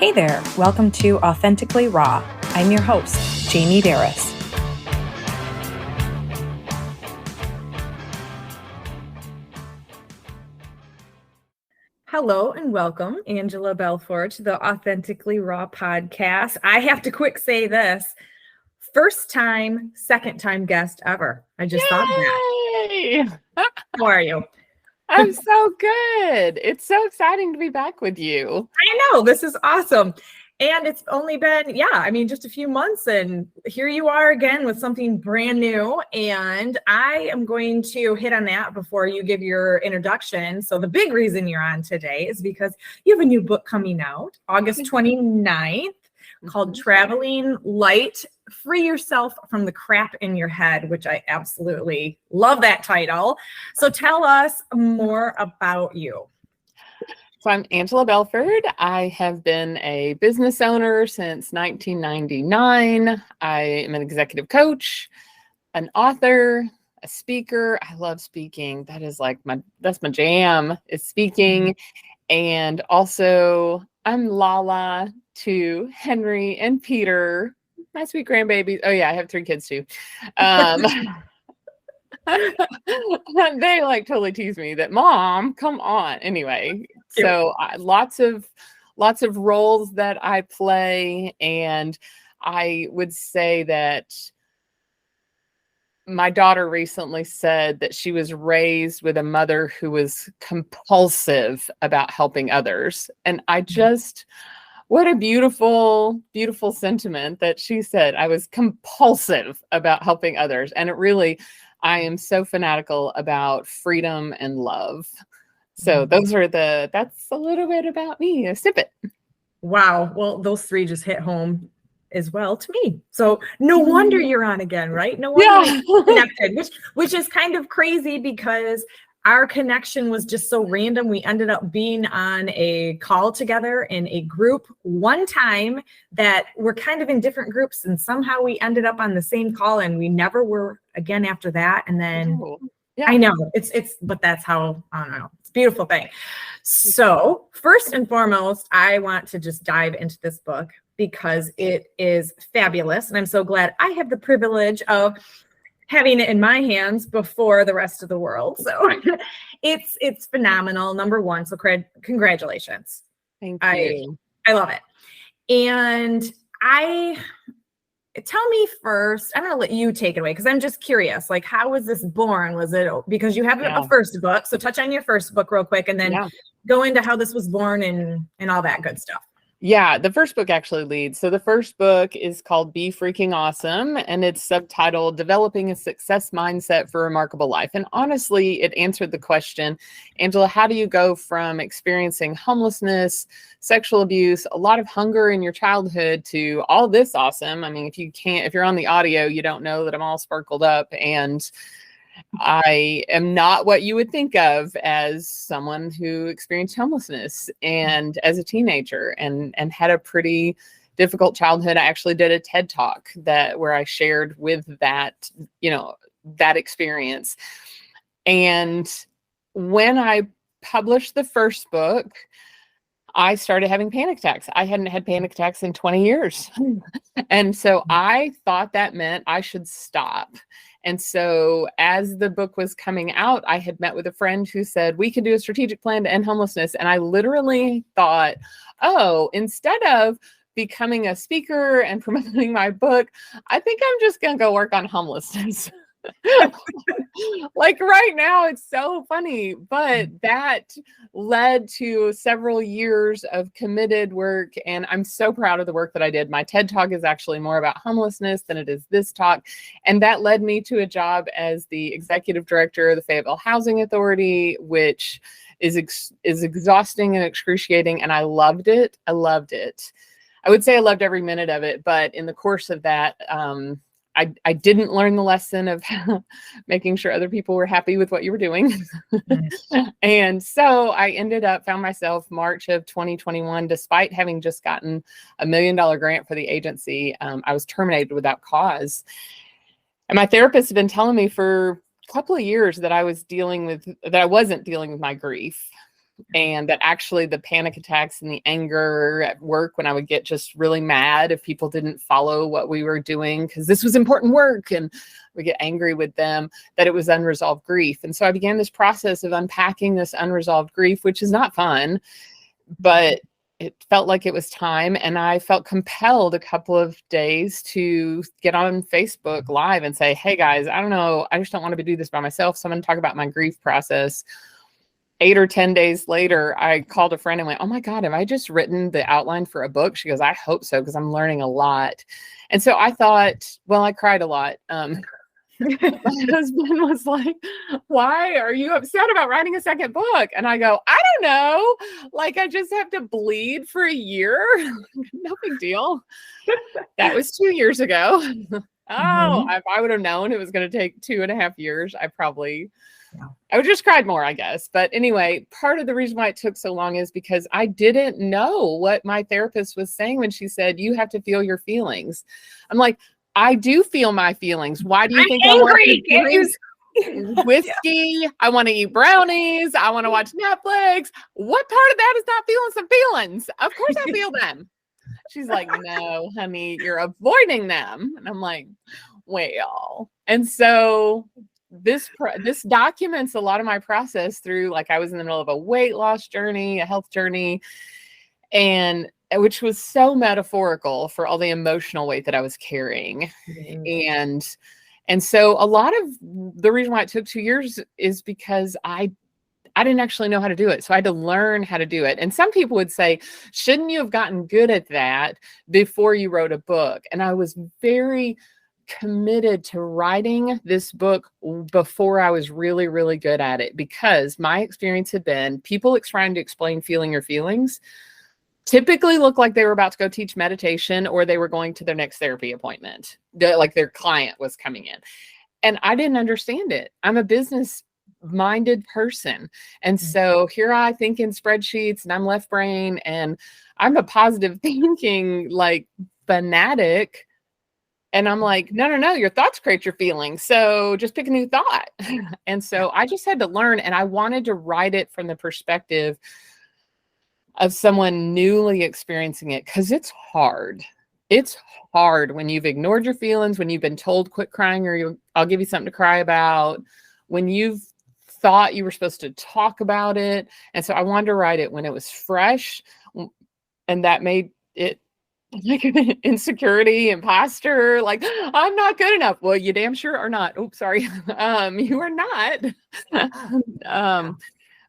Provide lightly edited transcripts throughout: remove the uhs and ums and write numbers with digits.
Hey there, welcome to Authentically Raw. I'm your host, Jamie Berris. Hello and welcome, Angela Belford, to the Authentically Raw podcast. I have to quick say this. First time, second time guest ever. I just thought of that. How are you? I'm so good. It's so exciting to be back with you. I know, this is awesome. And it's only been, just a few months, and here you are again with something brand new. And I am going to hit on that before you give your introduction. So the big reason you're on today is because you have a new book coming out August 29th called Traveling Light, Free Yourself from the Crap in Your Head, which I absolutely love that title. So tell us more about you. So I'm Angela Belford. I have been a business owner since 1999. I am an executive coach, an author, a speaker. I love speaking. That's my jam, is speaking. And also I'm Lala to Henry and Peter, my sweet grandbabies. Oh yeah, I have 3 kids too. They totally tease me that, Mom, come on. Anyway, so lots of roles that I play, and I would say that my daughter recently said that she was raised with a mother who was compulsive about helping others, and what a beautiful, beautiful sentiment that she said I was compulsive about helping others. And I am so fanatical about freedom and love. So that's a little bit about me, a snippet. Wow. Well, those 3 just hit home as well to me. So no wonder you're on again, right? No wonder we're connected, which is kind of crazy because our connection was just so random. We ended up being on a call together in a group one time that we're kind of in different groups, and somehow we ended up on the same call, and we never were again after that. And then I know but that's how, I don't know. It's a beautiful thing. So first and foremost, I want to just dive into this book because it is fabulous. And I'm so glad I have the privilege of having it in my hands before the rest of the world. So it's phenomenal. Number one. So congratulations. Thank you. I love it. And tell me first, I'm going to let you take it away because I'm just curious, how was this born? Was it because you have a first book? So touch on your first book real quick and then go into how this was born and all that good stuff. Yeah, the first book actually leads. So the first book is called Be Freaking Awesome, and it's subtitled Developing a Success Mindset for a Remarkable Life. And honestly, it answered the question, Angela, how do you go from experiencing homelessness, sexual abuse, a lot of hunger in your childhood to all this awesome? I mean, if you're on the audio, you don't know that I'm all sparkled up, and I am not what you would think of as someone who experienced homelessness and as a teenager and had a pretty difficult childhood. I actually did a TED Talk where I shared with that experience. And when I published the first book, I started having panic attacks. I hadn't had panic attacks in 20 years. And so I thought that meant I should stop. And so as the book was coming out, I had met with a friend who said, we can do a strategic plan to end homelessness. And I literally thought, instead of becoming a speaker and promoting my book, I think I'm just going to go work on homelessness. Right now, it's so funny, but that led to several years of committed work. And I'm so proud of the work that I did. My TED Talk is actually more about homelessness than it is this talk. And that led me to a job as the executive director of the Fayetteville Housing Authority, which is exhausting and excruciating. And I loved it. I would say I loved every minute of it. But in the course of that, I didn't learn the lesson of making sure other people were happy with what you were doing. And so I found myself March of 2021, despite having just gotten $1 million grant for the agency, I was terminated without cause. And my therapist had been telling me for a couple of years that I wasn't dealing with my grief. And that actually the panic attacks and the anger at work when I would get just really mad if people didn't follow what we were doing, because this was important work, and we get angry with them, that it was unresolved grief. And so I began this process of unpacking this unresolved grief, which is not fun, but it felt like it was time. And I felt compelled a couple of days to get on Facebook Live and say, hey guys, I don't know, I just don't want to do this by myself. So I'm going to talk about my grief process. 8 or 10 days later, I called a friend and went, oh my God, have I just written the outline for a book? She goes, I hope so, because I'm learning a lot. And so I thought, well, I cried a lot. My husband was like, why are you upset about writing a second book? And I go, I don't know. Like, I just have to bleed for a year. No big deal. That was 2 years ago. If I would have known it was going to take 2.5 years, I would just cried more, I guess. But anyway, part of the reason why it took so long is because I didn't know what my therapist was saying when she said, you have to feel your feelings. I'm like, I do feel my feelings. Why do you think I want to drink whiskey? I want to eat brownies. I want to watch Netflix. What part of that is not feeling some feelings? Of course I feel them. She's like, no, honey, you're avoiding them. And I'm like, well. And so this documents a lot of my process through, like, I was in the middle of a weight loss journey, a health journey, and which was so metaphorical for all the emotional weight that I was carrying. And so a lot of the reason why it took 2 years is because I didn't actually know how to do it. So I had to learn how to do it. And some people would say, shouldn't you have gotten good at that before you wrote a book? And I was very committed to writing this book before I was really, really good at it, because my experience had been people trying to explain feeling your feelings typically look like they were about to go teach meditation, or they were going to their next therapy appointment, like their client was coming in. And I didn't understand it. I'm a business-minded person. And so here I think in spreadsheets, and I'm left brain, and I'm a positive thinking, like, fanatic. And I'm like, no, your thoughts create your feelings. So just pick a new thought. And so I just had to learn, and I wanted to write it from the perspective of someone newly experiencing it, because it's hard. It's hard when you've ignored your feelings, when you've been told quit crying, or I'll give you something to cry about, when you've thought you were supposed to talk about it. And so I wanted to write it when it was fresh, and that made it like insecurity, imposter, like, I'm not good enough. Well, you damn sure are not. Oops, sorry. You are not.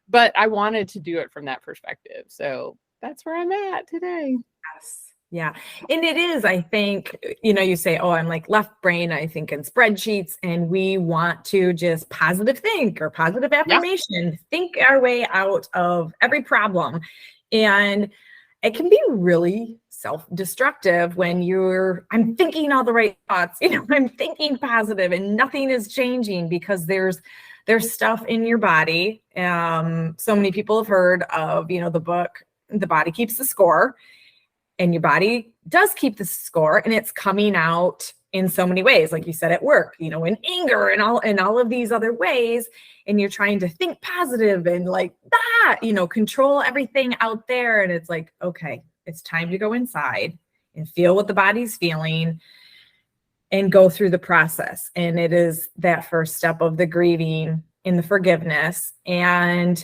But I wanted to do it from that perspective. So that's where I'm at today. Yes. Yeah. And it is, I think, you say, oh, I'm like left brain, I think in spreadsheets, and we want to just positive think or positive affirmation, think our way out of every problem. And it can be really self-destructive when I'm thinking all the right thoughts, I'm thinking positive, and nothing is changing because there's stuff in your body. So many people have heard of, the book, The Body Keeps the Score, and your body does keep the score, and it's coming out in so many ways, like you said, at work, in anger and all of these other ways. And you're trying to think positive and like that, control everything out there. And it's like, okay, it's time to go inside and feel what the body's feeling and go through the process. And it is that first step of the grieving and the forgiveness. And,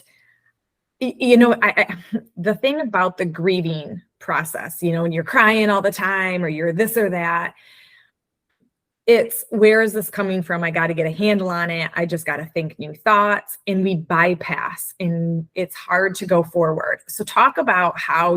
the thing about the grieving process, when you're crying all the time or you're this or that, it's, where is this coming from? I got to get a handle on it. I just got to think new thoughts, and we bypass, and it's hard to go forward. So talk about how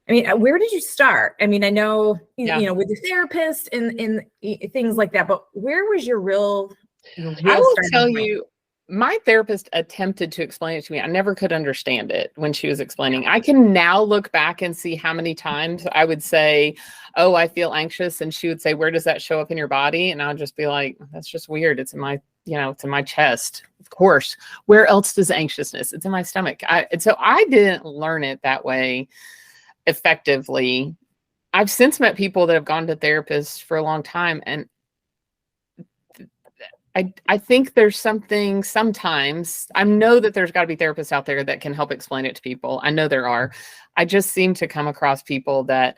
where did you start? I know, with the therapist and things like that, but where was your real I will tell you, my therapist attempted to explain it to me. I never could understand it when she was explaining. I can now look back and see how many times I would say, oh, I feel anxious. And she would say, where does that show up in your body? And I'll just be like, that's just weird. It's in my, it's in my chest. Of course. Where else does anxiousness? It's in my stomach. And so I didn't learn it that way effectively. I've since met people that have gone to therapists for a long time, and I think there's something sometimes. I know that there's got to be therapists out there that can help explain it to people. I know there are. I just seem to come across people that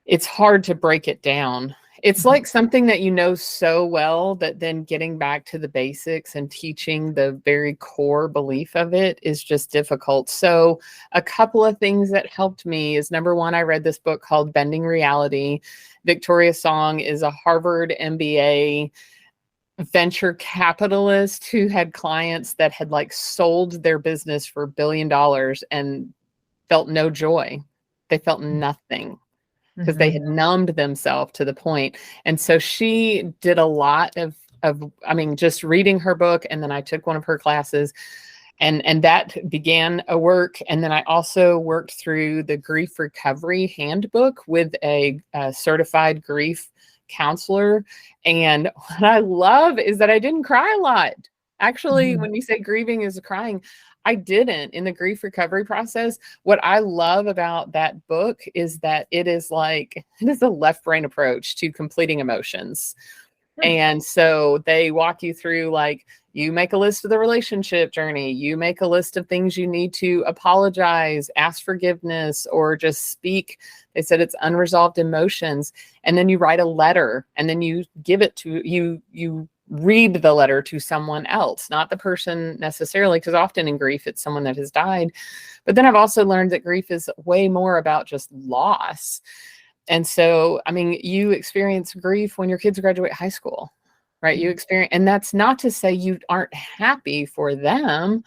it's hard to break it down. It's like something that you know so well that then getting back to the basics and teaching the very core belief of it is just difficult. So a couple of things that helped me is, number one, I read this book called Bending Reality. Victoria Song is a Harvard MBA venture capitalist who had clients that had like sold their business for $1 billion and felt no joy. They felt nothing, because they had numbed themselves to the point. And so she did a lot of, I mean, just reading her book. And then I took one of her classes, and that began a work. And then I also worked through the grief recovery handbook with a certified grief counselor. And what I love is that I didn't cry a lot. Actually, when you say grieving is crying, I didn't in the grief recovery process. What I love about that book is that it is a left brain approach to completing emotions. And so they walk you through, like, you make a list of the relationship journey, you make a list of things you need to apologize, ask forgiveness, or just speak. They said it's unresolved emotions. And then you write a letter, and then you give it to you read the letter to someone else, not the person necessarily, because often in grief, it's someone that has died. But then I've also learned that grief is way more about just loss. And so, I mean, you experience grief when your kids graduate high school, right? You experience, and that's not to say you aren't happy for them.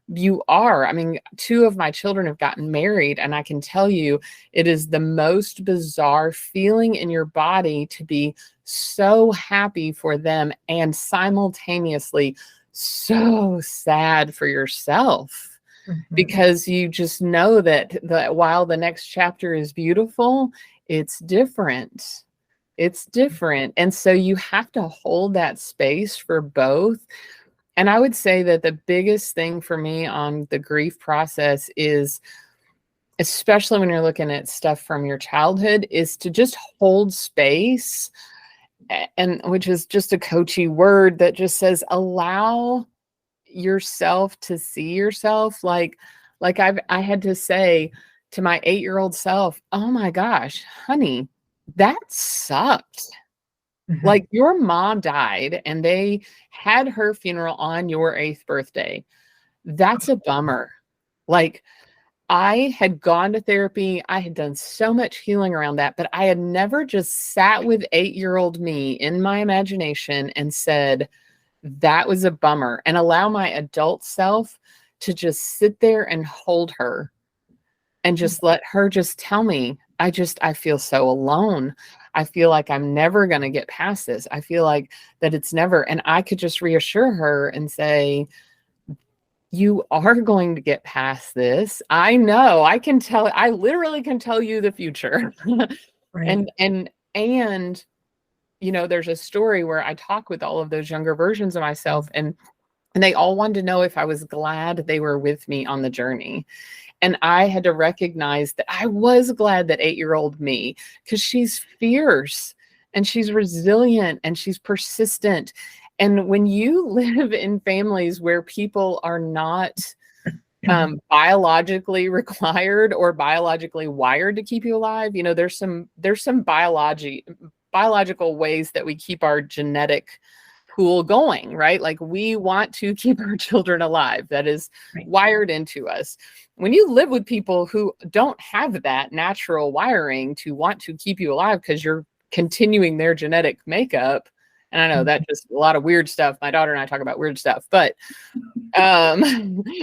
You are. I mean, 2 of my children have gotten married, and I can tell you it is the most bizarre feeling in your body to be so happy for them and simultaneously so sad for yourself, because you just know that while the next chapter is beautiful, it's different. It's different. And so you have to hold that space for both. And I would say that the biggest thing for me on the grief process is, especially when you're looking at stuff from your childhood, is to just hold space, and which is just a coachy word that just says, allow yourself to see yourself. Like I had to say to my 8-year-old self, oh my gosh, honey, that sucked. Like, your mom died and they had her funeral on your 8th birthday. That's a bummer. Like, I had gone to therapy. I had done so much healing around that, but I had never just sat with 8-year-old me in my imagination and said, that was a bummer, and allow my adult self to just sit there and hold her and just let her just tell me, I feel so alone. I feel like I'm never going to get past this. I feel like that it's never. And I could just reassure her and say, you are going to get past this. I know. I literally can tell you the future. Right. And you know, there's a story where I talk with all of those younger versions of myself, and they all wanted to know if I was glad they were with me on the journey. And I had to recognize that I was glad that 8-year-old me, because she's fierce and she's resilient and she's persistent. And when you live in families where people are not biologically required or biologically wired to keep you alive, you know, there's some biological ways that we keep our genetic pool going, right? Like, we want to keep our children alive. That is wired into us. When you live with people who don't have that natural wiring to want to keep you alive because you're continuing their genetic makeup, and I know that just a lot of weird stuff. My daughter and I talk about weird stuff, but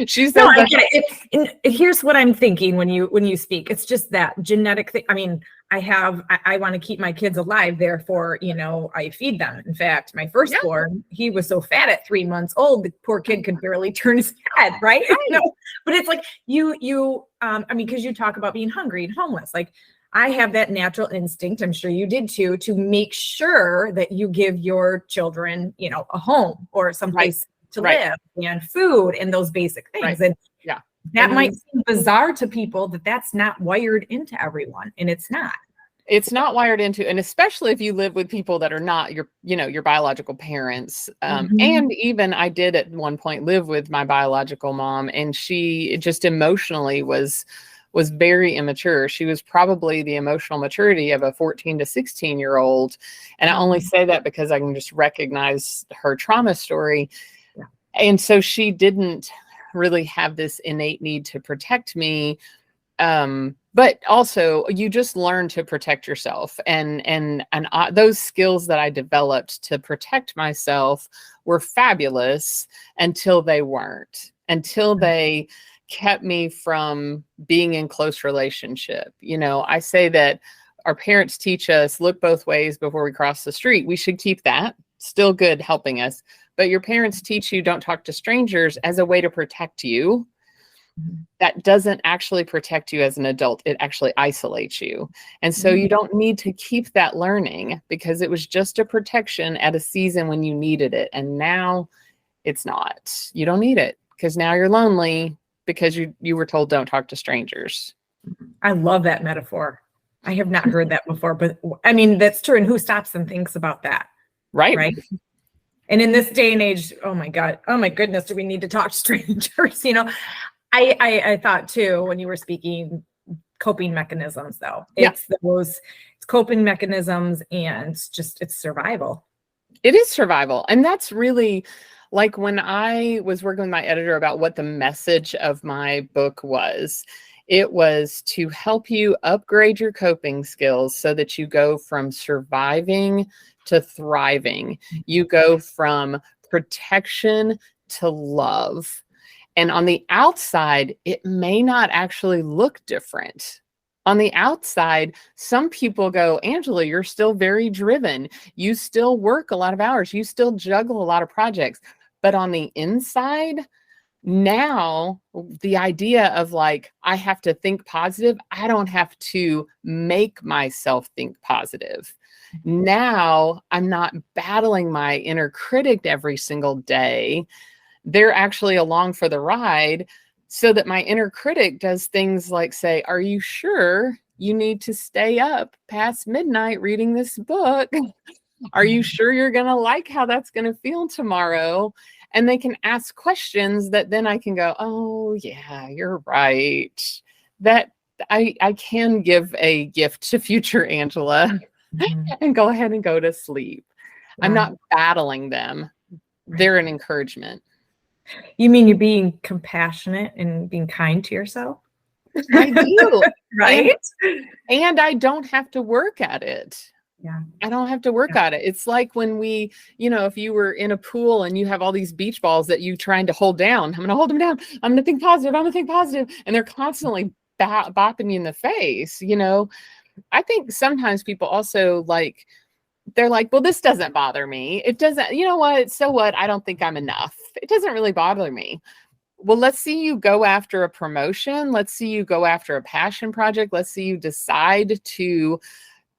she says, no, I get it. Here's what I'm thinking when you speak. It's just that genetic thing. I mean, I want to keep my kids alive. Therefore, you know, I feed them. In fact, my firstborn, he was so fat at 3 months old, the poor kid could barely turn his head. Right. You know? But it's like I mean, because you talk about being hungry and homeless, like, I have that natural instinct, I'm sure you did too, to make sure that you give your children, you know, a home or someplace to live and food and those basic things. And that might seem bizarre to people, that that's not wired into everyone, and it's not. It's not wired into, and especially if you live with people that are not your biological parents. And even I did at one point live with my biological mom, and she just emotionally was very immature. She was probably the emotional maturity of a 14 to 16-year-old. And I only say that because I can just recognize her trauma story. Yeah. And so she didn't really have this innate need to protect me. But also you just learn to protect yourself, and those skills that I developed to protect myself were fabulous until they weren't, until they kept me from being in close relationship. I say that our parents teach us, look both ways before we cross the street. We should keep that, still good, helping us. But your parents teach you don't talk to strangers as a way to protect you. That doesn't actually protect you as an adult. It actually isolates you. And so you don't need to keep that learning, because it was just a protection at a season when you needed it. And now it's not. You don't need it, because now you're lonely because you were told don't talk to strangers. I love that metaphor. I have not heard that before, but I mean, that's true. And who stops and thinks about that? Right. And in this day and age, oh my goodness, do we need to talk to strangers? I thought too, when you were speaking, coping mechanisms, though. It's coping mechanisms, and just it's survival. It is survival. And that's really like when I was working with my editor about what the message of my book was. It was to help you upgrade your coping skills so that you go from surviving to thriving. You go from protection to love. And on the outside, it may not actually look different. On the outside, some people go, Angela, you're still very driven. You still work a lot of hours. You still juggle a lot of projects. But on the inside, now the idea of like, I have to think positive. I don't have to make myself think positive. Now I'm not battling my inner critic every single day. They're actually along for the ride, so that my inner critic does things like say, are you sure you need to stay up past midnight reading this book? Are you sure you're going to like how that's going to feel tomorrow? And they can ask questions that then I can go, oh yeah, you're right. That I can give a gift to future Angela and go ahead and go to sleep. Yeah. I'm not battling them. They're an encouragement. You mean you're being compassionate and being kind to yourself? I do. Right? And I don't have to work at it. Yeah. I don't have to work at it. It's like when we, if you were in a pool and you have all these beach balls that you trying to hold down. I'm going to hold them down. I'm going to think positive. I'm going to think positive. And they're constantly bopping you in the face. I think sometimes people also they're like, well, this doesn't bother me. It doesn't, you know what? So what? I don't think I'm enough. It doesn't really bother me. Well, let's see you go after a promotion. Let's see you go after a passion project. Let's see you decide to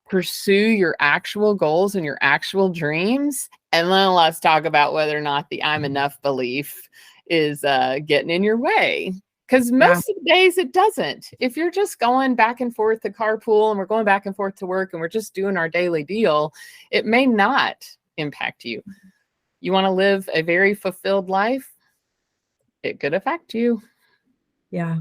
pursue your actual goals and your actual dreams. And then let's talk about whether or not the I'm enough belief is getting in your way. Because most of the days it doesn't. If you're just going back and forth to carpool and we're going back and forth to work and we're just doing our daily deal, it may not impact you. You want to live a very fulfilled life? It could affect you. Yeah.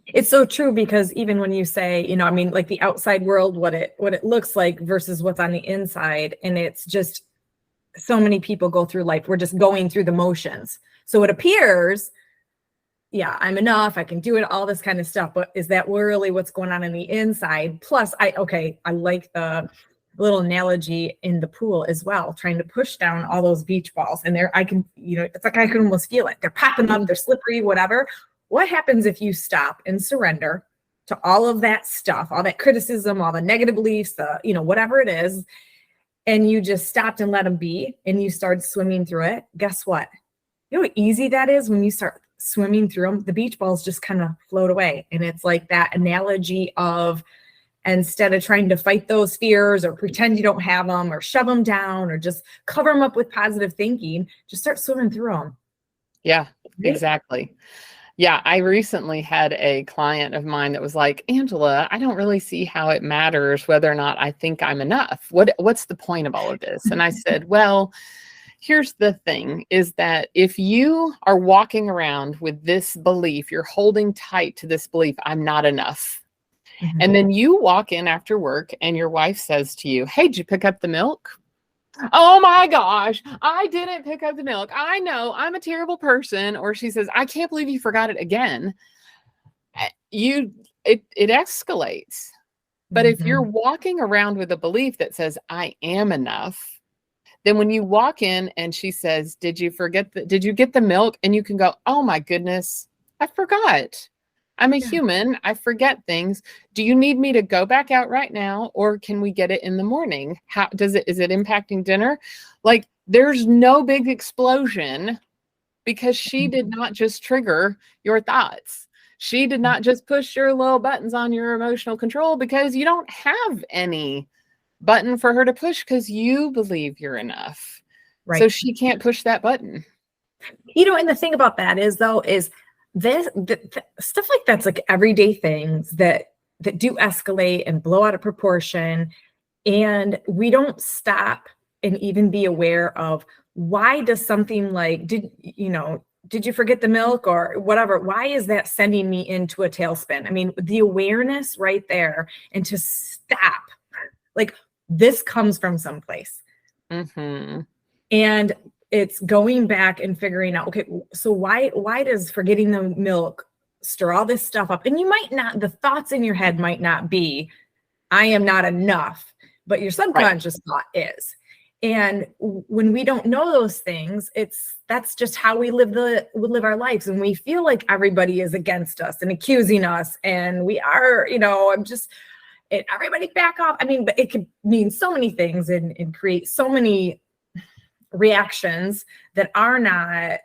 It's so true, because even when you say, like the outside world, what it looks like versus what's on the inside. And it's just so many people go through life. We're just going through the motions. So it appears, yeah, I'm enough. I can do it, all this kind of stuff. But is that really what's going on the inside? Plus, I like the little analogy in the pool as well, trying to push down all those beach balls. And I can, it's like I can almost feel it. They're popping up, they're slippery, whatever. What happens if you stop and surrender to all of that stuff, all that criticism, all the negative beliefs, whatever it is, and you just stopped and let them be, and you started swimming through it? Guess what? You know how easy that is when you start swimming through them? The beach balls just kind of float away. And it's like that analogy of, instead of trying to fight those fears or pretend you don't have them or shove them down or just cover them up with positive thinking, just start swimming through them. Yeah, exactly. Yeah, I recently had a client of mine that was like, Angela, I don't really see how it matters whether or not I think I'm enough. What's the point of all of this? And I said, well, here's the thing is that if you are walking around with this belief, you're holding tight to this belief, I'm not enough. Mhm. And then you walk in after work and your wife says to you, hey, did you pick up the milk? Oh my gosh, I didn't pick up the milk. I know I'm a terrible person. Or she says, I can't believe you forgot it again. It escalates. But if you're Mhm. walking around with a belief that says, I am enough, then when you walk in and she says, did you get the milk? And you can go, oh my goodness, I forgot. I'm a Yeah. human. I forget things. Do you need me to go back out right now? Or can we get it in the morning? Is it impacting dinner? Like there's no big explosion because she did not just trigger your thoughts. She did not just push your little buttons on your emotional control because you don't have any button for her to push because you believe you're enough. So Right. she can't push that button. And the thing about that is though, is stuff like that's like everyday things that do escalate and blow out of proportion. And we don't stop and even be aware of why does something like, did you forget the milk or whatever? Why is that sending me into a tailspin? I mean, the awareness right there and to stop, like this comes from someplace. Mm-hmm. And it's going back and figuring out, okay, so why does forgetting the milk stir all this stuff up? And the thoughts in your head might not be, I am not enough, but your subconscious thought is. And when we don't know those things, that's just how we live our lives. And we feel like everybody is against us and accusing us. And we are, everybody back off. I mean, but it could mean so many things and create so many reactions that are not,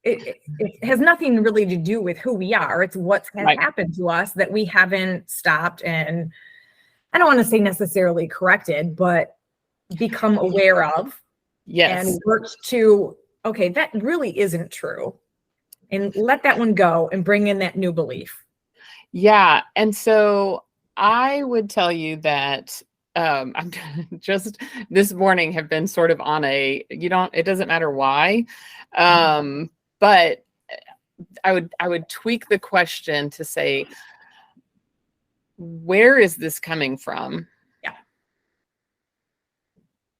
it has nothing really to do with who we are. It's what's happened to us that we haven't stopped and I don't want to say necessarily corrected, but become aware of. Yes. And work to, okay, that really isn't true. And let that one go and bring in that new belief. Yeah. And so I would tell you that I'm just this morning have been sort of on it doesn't matter why. But I would tweak the question to say, where is this coming from? Yeah.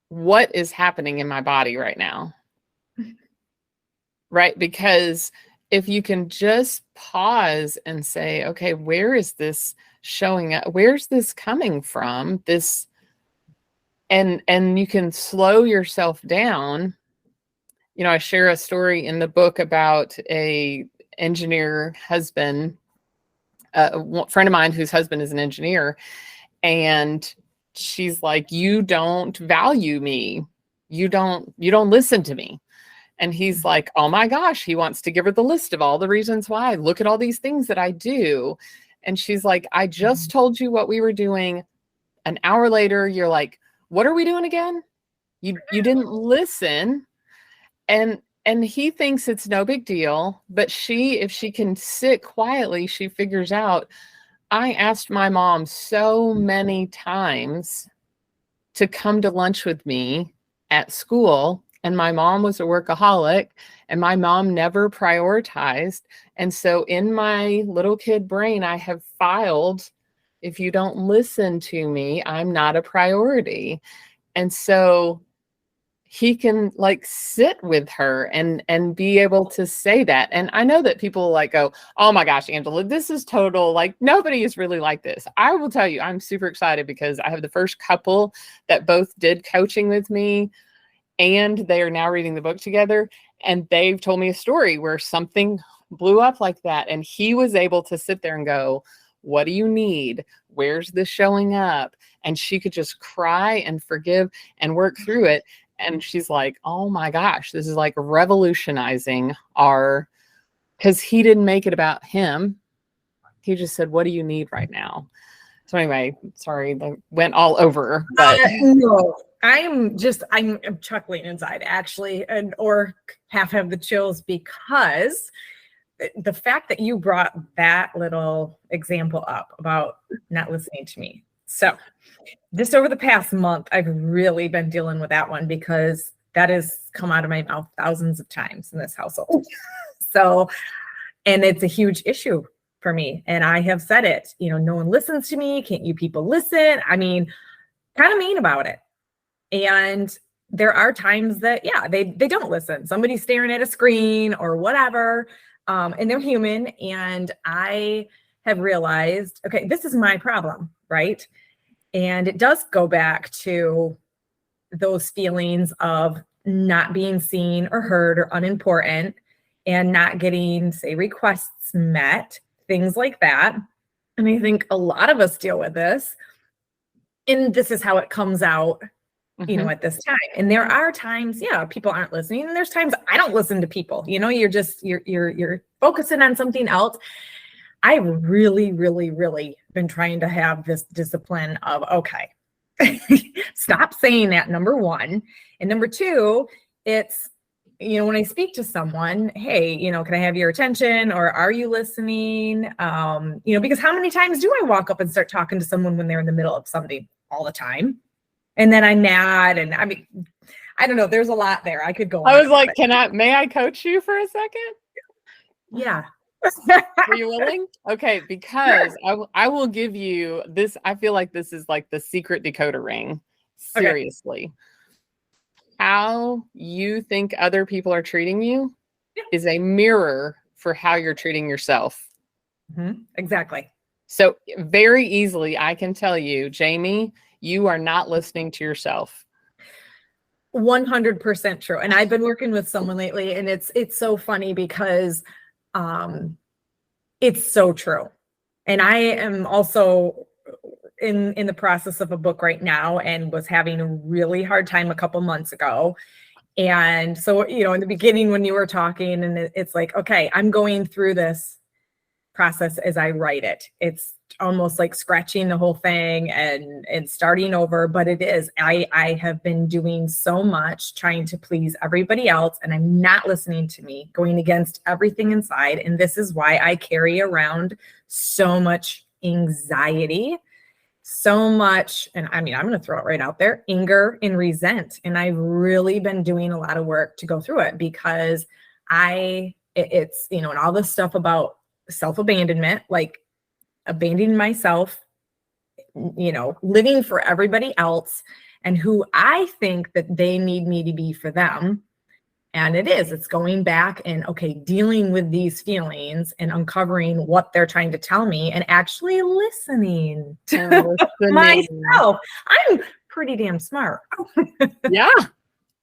What is happening in my body right now? Right? Because if you can just pause and say, okay, where is this showing up? Where's this coming from? And you can slow yourself down. I share a story in the book about a engineer husband, a friend of mine whose husband is an engineer, and she's like, you don't value me. You don't listen to me. And he's like, oh my gosh, he wants to give her the list of all the reasons why. Look at all these things that I do. And she's like, I just told you what we were doing. An hour later, you're like, what are we doing again? You didn't listen. And he thinks it's no big deal. But if she can sit quietly, she figures out, I asked my mom so many times to come to lunch with me at school. And my mom was a workaholic and my mom never prioritized. And so in my little kid brain, I have filed, if you don't listen to me, I'm not a priority. And so he can like sit with her and be able to say that. And I know that people like go, oh my gosh, Angela, this is total, like nobody is really like this. I will tell you, I'm super excited because I have the first couple that both did coaching with me and they are now reading the book together. And they've told me a story where something blew up like that. And he was able to sit there and go, what do you need? Where's this showing up? And she could just cry and forgive and work through it. And she's like, oh my gosh, this is like revolutionizing because he didn't make it about him. He just said, what do you need right now? So anyway, sorry, that went all over, but no, I'm chuckling inside actually, or half have the chills because the fact that you brought that little example up about not listening to me. So just over the past month, I've really been dealing with that one because that has come out of my mouth thousands of times in this household. So, and it's a huge issue for me. And I have said it, no one listens to me. Can't you people listen? I mean, kind of mean about it. And there are times that, they don't listen. Somebody's staring at a screen or whatever, and they're human. And I have realized, okay, this is my problem, right? And it does go back to those feelings of not being seen or heard or unimportant and not getting, say, requests met, things like that. And I think a lot of us deal with this. And this is how it comes out, at this time. And there are times, people aren't listening. And there's times I don't listen to people, you're focusing on something else. I've really, really, really been trying to have this discipline of, okay, stop saying that, number one. And number two, it's, when I speak to someone, hey, can I have your attention, or are you listening? Because how many times do I walk up and start talking to someone when they're in the middle of something? All the time. And then I'm mad. And I mean, I don't know. There's a lot there. I could go on. I was like, may I coach you for a second? Yeah. Are you willing? Okay, because I will give you this. I feel like this is like the secret decoder ring. Seriously. Okay. How you think other people are treating you is a mirror for how you're treating yourself. Exactly. So very easily, I can tell you, Jamie, you are not listening to yourself. 100% true. And I've been working with someone lately, and it's so funny because it's so true. And I am also in the process of a book right now, and was having a really hard time a couple months ago. And so, in the beginning when you were talking, and it's like, okay, I'm going through this process as I write it. It's almost like scratching the whole thing and starting over, but it is. I have been doing so much trying to please everybody else, and I'm not listening to me, going against everything inside. And this is why I carry around so much anxiety, so much, and I mean, I'm going to throw it right out there, anger and resent. And I've really been doing a lot of work to go through it, because it's, and all this stuff about self-abandonment, like abandoning myself, living for everybody else and who I think that they need me to be for them. And it's going back and, okay, dealing with these feelings and uncovering what they're trying to tell me and actually listening to myself. I'm pretty damn smart.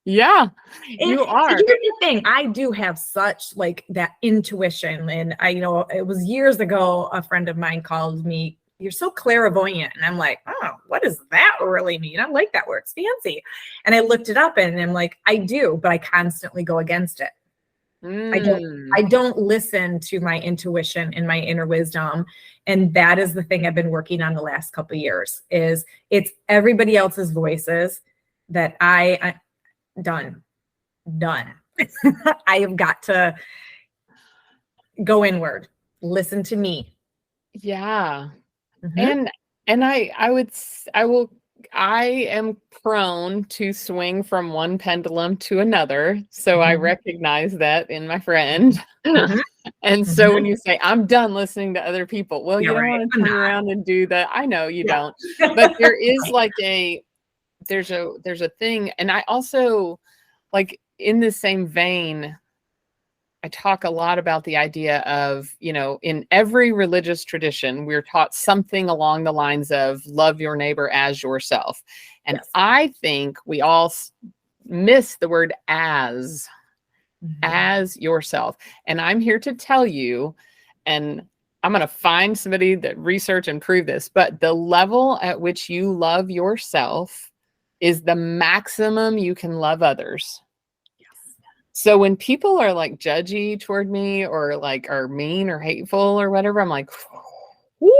Yeah, you are. Here's the thing. I do have such like that intuition. And it was years ago, a friend of mine called me, "You're so clairvoyant." And I'm like, oh, what does that really mean? I like that word. It's fancy. And I looked it up, and I'm like, I do, but I constantly go against it. I don't listen to my intuition and my inner wisdom. And that is the thing I've been working on the last couple of years, is it's everybody else's voices that done. I have got to go inward, listen to me. Yeah. And I am prone to swing from one pendulum to another. So I recognize that in my friend. And so when you say, I'm done listening to other people, well, you don't want to turn around and do that. I know you don't, but there is like there's a thing. And I also, like, in the same vein, I talk a lot about the idea of, in every religious tradition, we're taught something along the lines of love your neighbor as yourself. And I think we all miss the word as yourself. And I'm here to tell you, and I'm going to find somebody that research and prove this, but the level at which you love yourself is the maximum you can love others. So when people are like judgy toward me, or like are mean or hateful or whatever, I'm like, woo,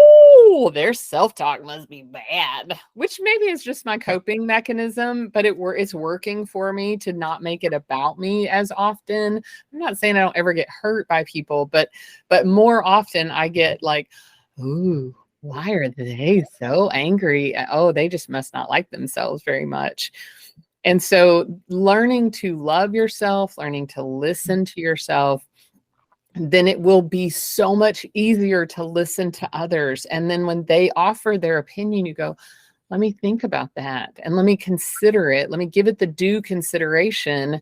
oh, their self-talk must be bad, which maybe is just my coping mechanism, but it's working for me to not make it about me as often. I'm not saying I don't ever get hurt by people, but more often I get like, ooh, why are they so angry? Oh, they just must not like themselves very much. And so learning to love yourself, learning to listen to yourself, then it will be so much easier to listen to others. And then when they offer their opinion, you go, let me think about that and let me consider it. Let me give it the due consideration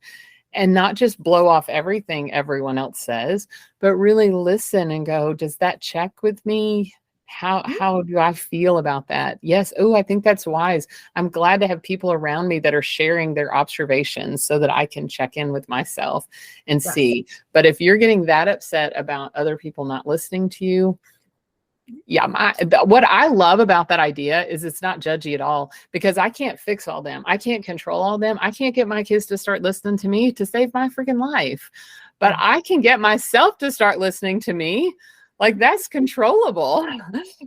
and not just blow off everything everyone else says, but really listen and go, does that check with me? How do I feel about that? Yes. Oh, I think that's wise. I'm glad to have people around me that are sharing their observations so that I can check in with myself and see. But if you're getting that upset about other people not listening to you, what I love about that idea is it's not judgy at all, because I can't fix all them. I can't control all them. I can't get my kids to start listening to me to save my freaking life, but I can get myself to start listening to me. Like, that's controllable.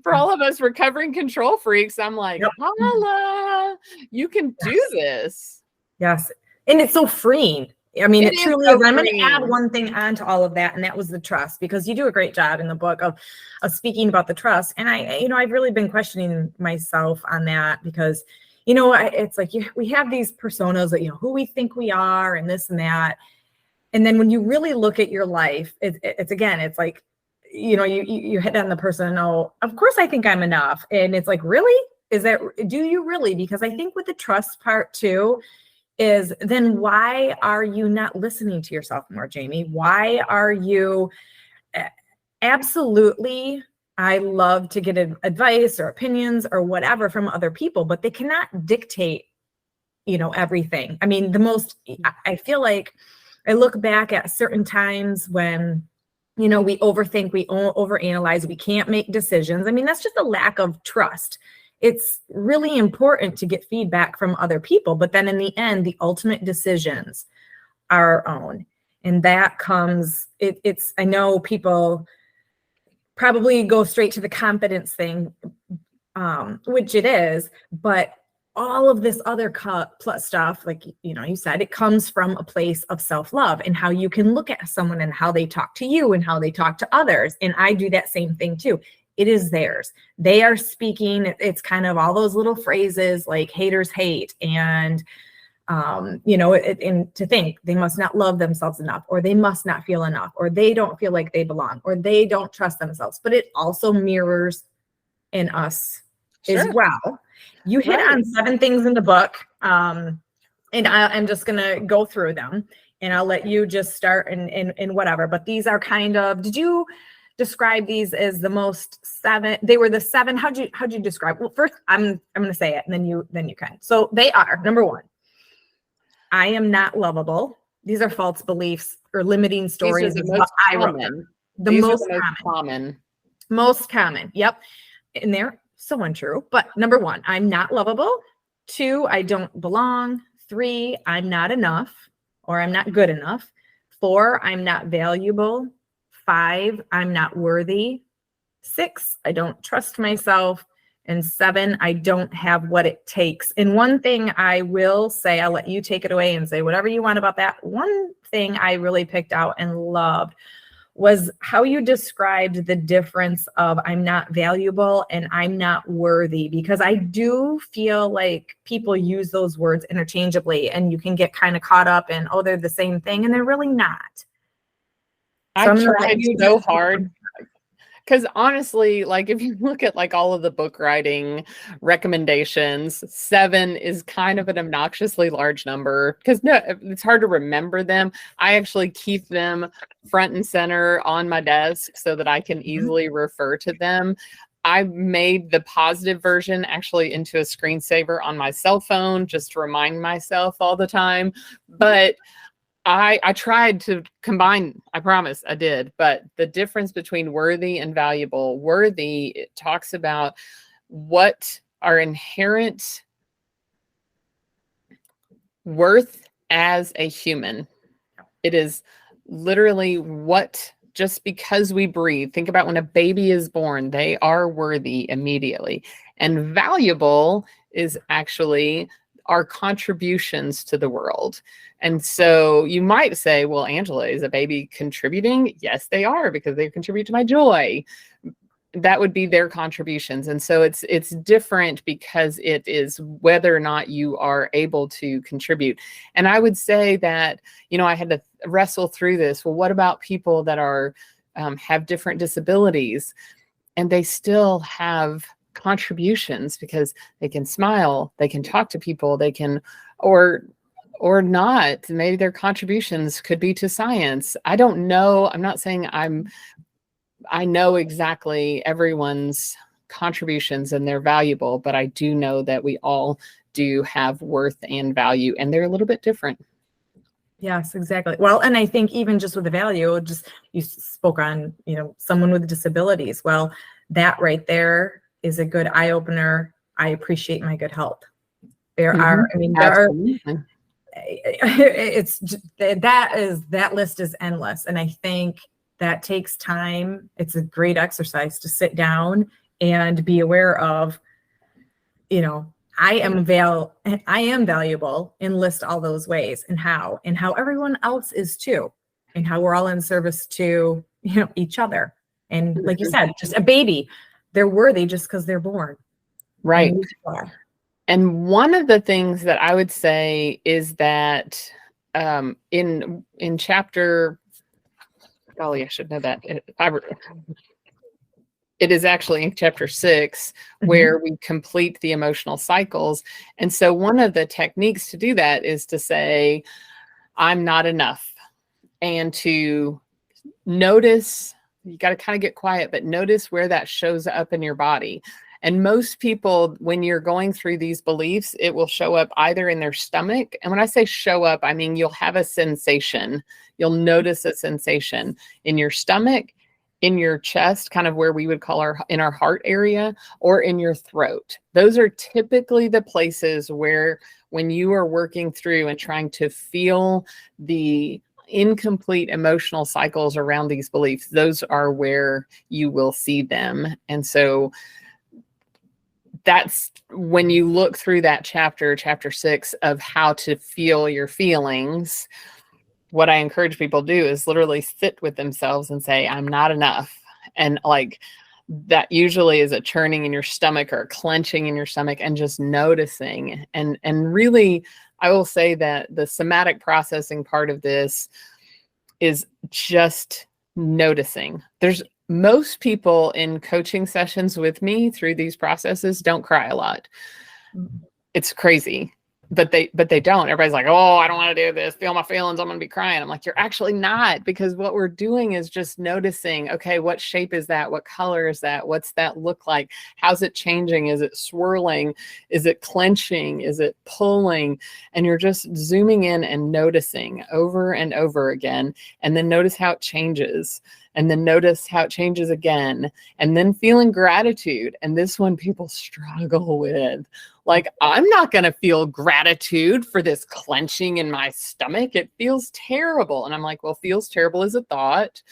For all of us recovering control freaks, I'm like, holla, you can do this. Yes. And it's so freeing. I mean, it truly is. I'm going to add one thing onto all of that, and that was the trust, because you do a great job in the book of speaking about the trust. And I've really been questioning myself on that, because, it's like we have these personas that, who we think we are and this and that. And then when you really look at your life, it's like, you hit on the person, oh, of course I think I'm enough. And it's like, really? Do you really? Because I think with the trust part too, is then why are you not listening to yourself more, Jamie? Why are you absolutely, I love to get advice or opinions or whatever from other people, but they cannot dictate, everything. I mean, I feel like I look back at certain times when, we overthink, we overanalyze, we can't make decisions. I mean, that's just a lack of trust. It's really important to get feedback from other people, but then in the end, the ultimate decisions are our own. And that comes, I know people probably go straight to the confidence thing, which it is, but all of this other plus stuff, like, you said, it comes from a place of self-love and how you can look at someone and how they talk to you and how they talk to others. And I do that same thing too. It is theirs. They are speaking. It's kind of all those little phrases like haters hate. And, and to think they must not love themselves enough, or they must not feel enough, or they don't feel like they belong, or they don't trust themselves. But it also mirrors in us as well. You hit on 7 things in the book. And I'm just going to go through them, and I'll let you just start and whatever. But these are kind of, did you describe these as the most 7? They were the 7. How'd you describe? Well, first I'm going to say it, and then you can. So they are, number 1, I am not lovable. These are false beliefs or limiting stories. These are the most common. Most common. Yep. And they're so untrue. But number 1, I'm not lovable. 2, I don't belong. 3, I'm not enough, or I'm not good enough. 4, I'm not valuable. 5, I'm not worthy. 6, I don't trust myself. And 7, I don't have what it takes. And one thing I will say, I'll let you take it away and say whatever you want about that. One thing I really picked out and loved was how you described the difference of I'm not valuable and I'm not worthy, because I do feel like people use those words interchangeably, and you can get kind of caught up in, oh, they're the same thing, and they're really not. I tried so hard, because honestly, like, if you look at like all of the book writing recommendations, 7 is kind of an obnoxiously large number, because it's hard to remember them. I actually keep them front and center on my desk so that I can easily refer to them. I made the positive version actually into a screensaver on my cell phone just to remind myself all the time. But I tried to combine, I promise I did, but the difference between worthy and valuable. Worthy, it talks about what our inherent worth as a human. It is literally what just because we breathe, think about when a baby is born, they are worthy immediately. And valuable is actually our contributions to the world. And so you might say, well, Angela, is a baby contributing? Yes, they are, because they contribute to my joy. That would be their contributions. And so it's different because it is whether or not you are able to contribute. And I would say that, I had to wrestle through this. Well, what about people that are have different disabilities and they still have contributions because they can smile, they can talk to people, they can, or not. Maybe their contributions could be to science. I don't know. I'm not saying I know exactly everyone's contributions and they're valuable, but I do know that we all do have worth and value, and they're a little bit different. Yes, exactly. Well, and I think even just with the value, you spoke on, someone with disabilities. Well, that right there is a good eye opener. I appreciate my good health. There are that list is endless. And I think that takes time. It's a great exercise to sit down and be aware of, I am valuable, and list all those ways and how everyone else is too, and how we're all in service to, each other. And like you said, just a baby, they're worthy just because they're born. Right. And one of the things that I would say is that in chapter, golly, I should know that. It is actually in chapter 6 where we complete the emotional cycles. And so one of the techniques to do that is to say, I'm not enough. And to notice, you got to kind of get quiet, but notice where that shows up in your body. And most people, when you're going through these beliefs, it will show up either in their stomach. And when I say show up, I mean, you'll have a sensation. You'll notice a sensation in your stomach, in your chest, kind of where we would call in our heart area, or in your throat. Those are typically the places where, when you are working through and trying to feel the incomplete emotional cycles around these beliefs, those are where you will see them. And so that's when you look through that chapter 6 of how to feel your feelings. What I encourage people to do is literally sit with themselves and say, I'm not enough. And like that usually is a churning in your stomach or a clenching in your stomach, and just noticing. And really, I will say that the somatic processing part of this is just noticing. Most people in coaching sessions with me through these processes don't cry a lot. It's crazy. But they don't. Everybody's like, oh, I don't want to do this. Feel my feelings. I'm going to be crying. I'm like, you're actually not, because what we're doing is just noticing, okay, what shape is that? What color is that? What's that look like? How's it changing? Is it swirling? Is it clenching? Is it pulling? And you're just zooming in and noticing over and over again. And then notice how it changes. And then notice how it changes again. And then feeling gratitude. And this one people struggle with. Like, I'm not going to feel gratitude for this clenching in my stomach. It feels terrible. And I'm like, well, feels terrible is a thought.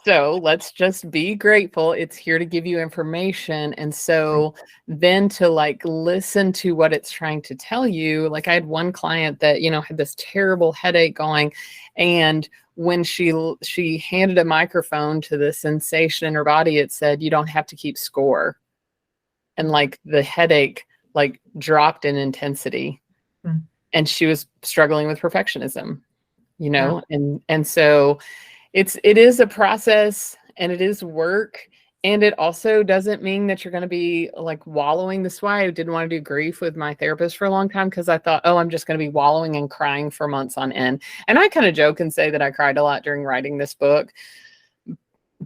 So let's just be grateful. It's here to give you information. And so then to like listen to what it's trying to tell you. Like I had one client that, had this terrible headache going. And when she handed a microphone to the sensation in her body, it said, you don't have to keep score. And like the headache like dropped in intensity. And she was struggling with perfectionism, and so it is a process, and it is work. And it also doesn't mean that you're going to be like wallowing. This is why I didn't want to do grief with my therapist for a long time, because I thought, oh, I'm just going to be wallowing and crying for months on end. And I kind of joke and say that I cried a lot during writing this book,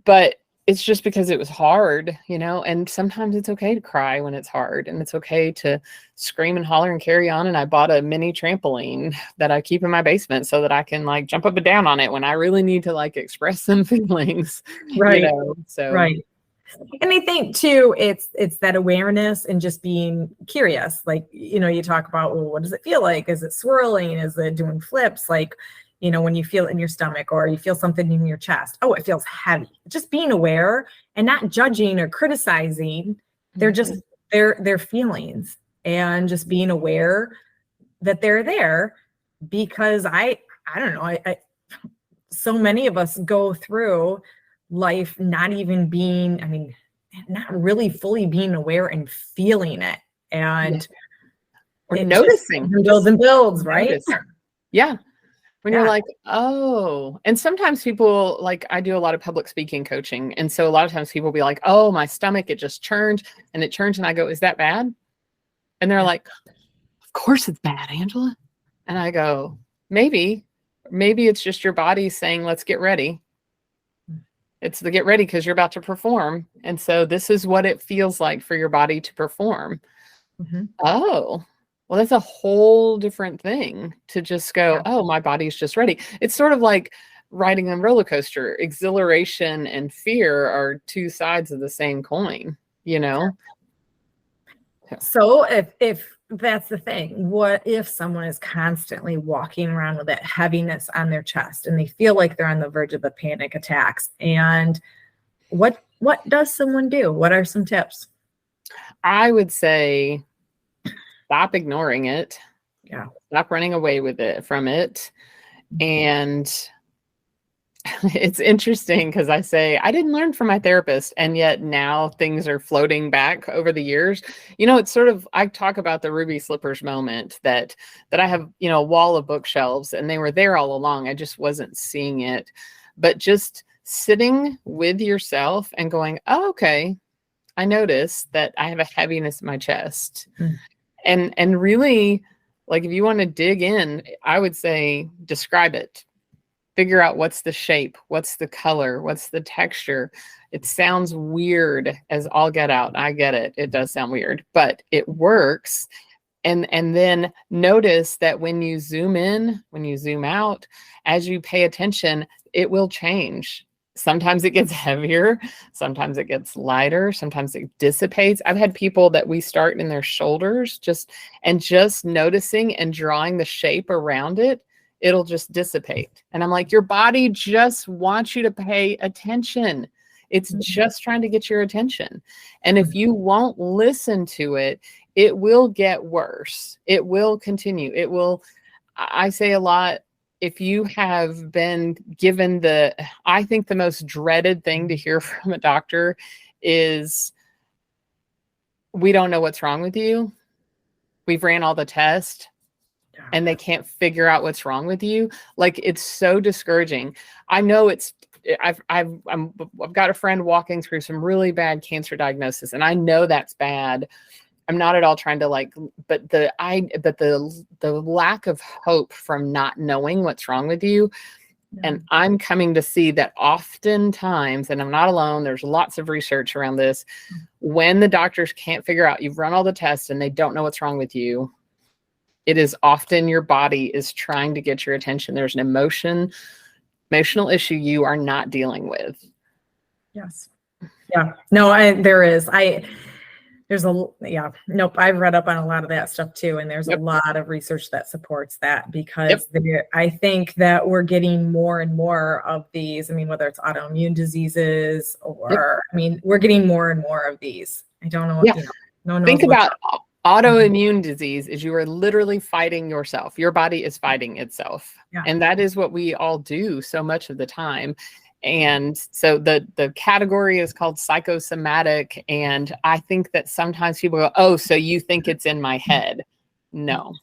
but it's just because it was hard, and sometimes it's okay to cry when it's hard, and it's okay to scream and holler and carry on. And I bought a mini trampoline that I keep in my basement so that I can like jump up and down on it when I really need to like express some feelings. Right. So. Right. And I think too, it's that awareness and just being curious. Like, you talk about, well, what does it feel like? Is it swirling? Is it doing flips? Like, when you feel it in your stomach or you feel something in your chest. Oh, it feels heavy. Just being aware and not judging or criticizing. They're just their feelings, and just being aware that they're there, because I don't know, I so many of us go through life not even being, not really fully being aware and feeling it, and noticing, builds and builds, right? Notice. Yeah. When you're like, oh, and sometimes people, like, I do a lot of public speaking coaching. And so a lot of times people will be like, oh, my stomach, it just churned and it churns. And I go, is that bad? And they're like, of course it's bad, Angela. And I go, maybe it's just your body saying, let's get ready. It's the get ready because you're about to perform. And so this is what it feels like for your body to perform. Oh, well, that's a whole different thing to just go, oh, my body's just ready. It's sort of like riding a roller coaster. Exhilaration and fear are two sides of the same coin, So if that's the thing, what if someone is constantly walking around with that heaviness on their chest and they feel like they're on the verge of a panic attacks? And what does someone do? What are some tips? I would say stop ignoring it. Yeah. Stop running away from it. And it's interesting because I say, I didn't learn from my therapist. And yet now things are floating back over the years. It's sort of, I talk about the ruby slippers moment that I have, a wall of bookshelves, and they were there all along. I just wasn't seeing it. But just sitting with yourself and going, oh, okay, I noticed that I have a heaviness in my chest. And really, like, if you want to dig in, I would say describe it. Figure out what's the shape, what's the color, what's the texture. It sounds weird as all get out. I get it. It does sound weird, but it works. And then notice that when you zoom in, when you zoom out, as you pay attention, it will change. Sometimes it gets heavier. Sometimes it gets lighter. Sometimes it dissipates. I've had people that we start in their shoulders just noticing and drawing the shape around it. It'll just dissipate. And I'm like, your body just wants you to pay attention. It's just trying to get your attention. And if you won't listen to it, it will get worse. It will continue. I say a lot, if you have been given I think the most dreaded thing to hear from a doctor is, we don't know what's wrong with you. We've ran all the tests and they can't figure out what's wrong with you. Like, it's so discouraging. I know I've got a friend walking through some really bad cancer diagnosis, and I know that's bad. I'm not at all trying to but the lack of hope from not knowing what's wrong with you. And I'm coming to see that oftentimes, and I'm not alone, there's lots of research around this, when the doctors can't figure out, you've run all the tests and they don't know what's wrong with you, it is often your body is trying to get your attention. There's an emotional issue you are not dealing with. Yes. Yeah. No, there is. I've read up on a lot of that stuff too. And there's a lot of research that supports that, because I think that we're getting more and more of these. Whether it's autoimmune diseases or, we're getting more and more of these. I don't know. Think about autoimmune disease is you are literally fighting yourself. Your body is fighting itself. Yeah. And that is what we all do so much of the time. And so the category is called psychosomatic. And I think that sometimes people go, oh, so you think it's in my head? No,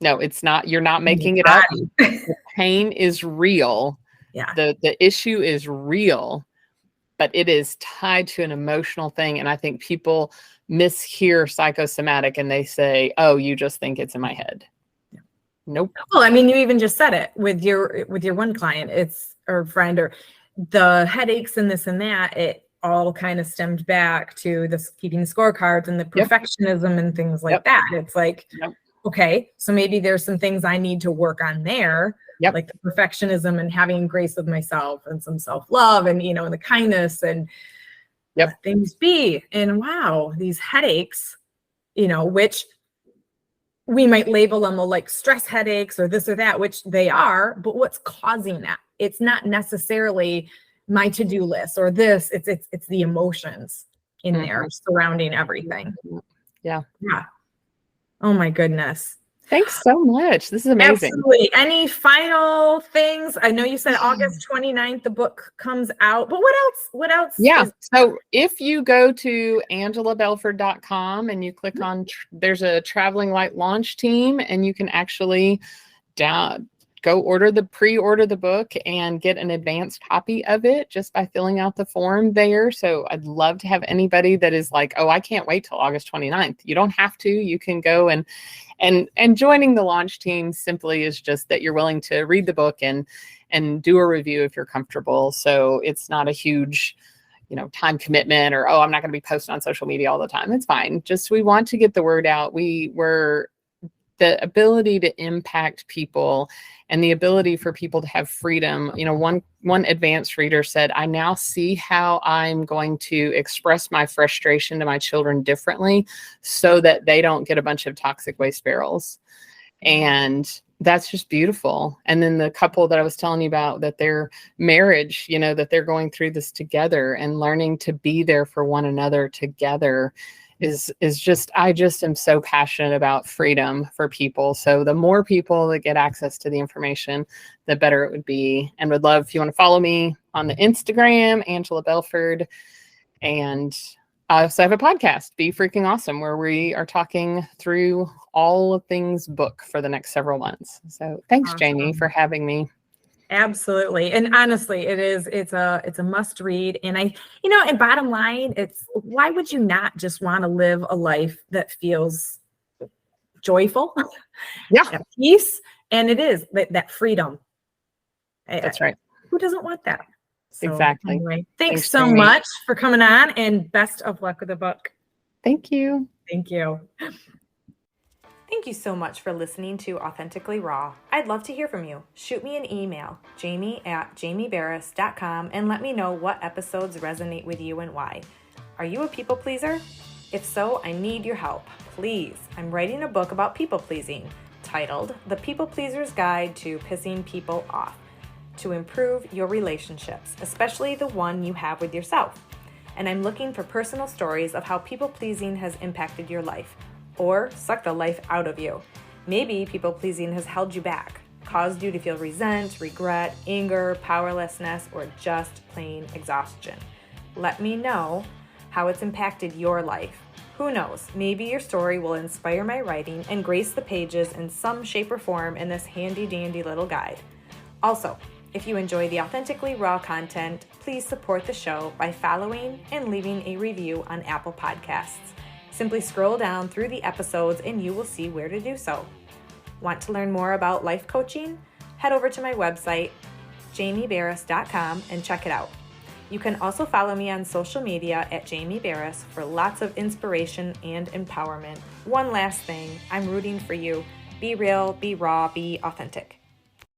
it's not. You're not making it up. The pain is real. Yeah. The issue is real, but it is tied to an emotional thing. And I think people mishear psychosomatic and they say, oh, you just think it's in my head. Yeah. Nope. Well, you even just said it with your one client, or friend, or the headaches and this and that, it all kind of stemmed back to this keeping scorecards and the perfectionism and things like that. It's like, okay, so maybe there's some things I need to work on there, like the perfectionism and having grace with myself and some self-love and, and the kindness and let things be. And wow, these headaches, which we might label them like stress headaches or this or that, which they are, but what's causing that? It's not necessarily my to-do list or this, it's the emotions in there surrounding everything. Yeah. Oh my goodness. Thanks so much. This is amazing. Absolutely. Any final things? I know you said August 29th, the book comes out, but what else? Yeah. So if you go to angelabelford.com and you click on, there's a Traveling Light launch team, and you can actually pre-order the book and get an advanced copy of it just by filling out the form there. So I'd love to have anybody that is like, oh, I can't wait till August 29th. You don't have to. You can go and joining the launch team simply is just that you're willing to read the book and do a review if you're comfortable. So it's not a huge, time commitment or, oh, I'm not going to be posting on social media all the time. It's fine. Just, we want to get the word out. The ability to impact people and the ability for people to have freedom. One advanced reader said, I now see how I'm going to express my frustration to my children differently so that they don't get a bunch of toxic waste barrels. And that's just beautiful. And then the couple that I was telling you about, that their marriage, that they're going through this together and learning to be there for one another together is just, I just am so passionate about freedom for people. So the more people that get access to the information, the better it would be. And would love, if you want to follow me on the Instagram, Angela Belford. And I also have a podcast, Be Freaking Awesome, where we are talking through all of things book for the next several months. So thanks, awesome. Jamie, for having me. Absolutely. And honestly, it's a must read. And and bottom line, why would you not just want to live a life that feels joyful? Yeah. At peace. And it is that freedom. That's right. Who doesn't want that? So, exactly. Anyway, thanks so much for coming on, and best of luck with the book. Thank you. Thank you. Thank you so much for listening to Authentically Raw. I'd love to hear from you. Shoot me an email, jamie@jamieberris.com, and let me know what episodes resonate with you and why. Are you a people pleaser? If so, I need your help. Please, I'm writing a book about people pleasing, titled The People Pleaser's Guide to Pissing People Off, to improve your relationships, especially the one you have with yourself. And I'm looking for personal stories of how people pleasing has impacted your life, or suck the life out of you. Maybe people-pleasing has held you back, caused you to feel resent, regret, anger, powerlessness, or just plain exhaustion. Let me know how it's impacted your life. Who knows, maybe your story will inspire my writing and grace the pages in some shape or form in this handy-dandy little guide. Also, if you enjoy the Authentically Raw content, please support the show by following and leaving a review on Apple Podcasts. Simply scroll down through the episodes and you will see where to do so. Want to learn more about life coaching? Head over to my website, jamieberris.com, and check it out. You can also follow me on social media at Jamie Berris for lots of inspiration and empowerment. One last thing, I'm rooting for you. Be real, be raw, be authentic.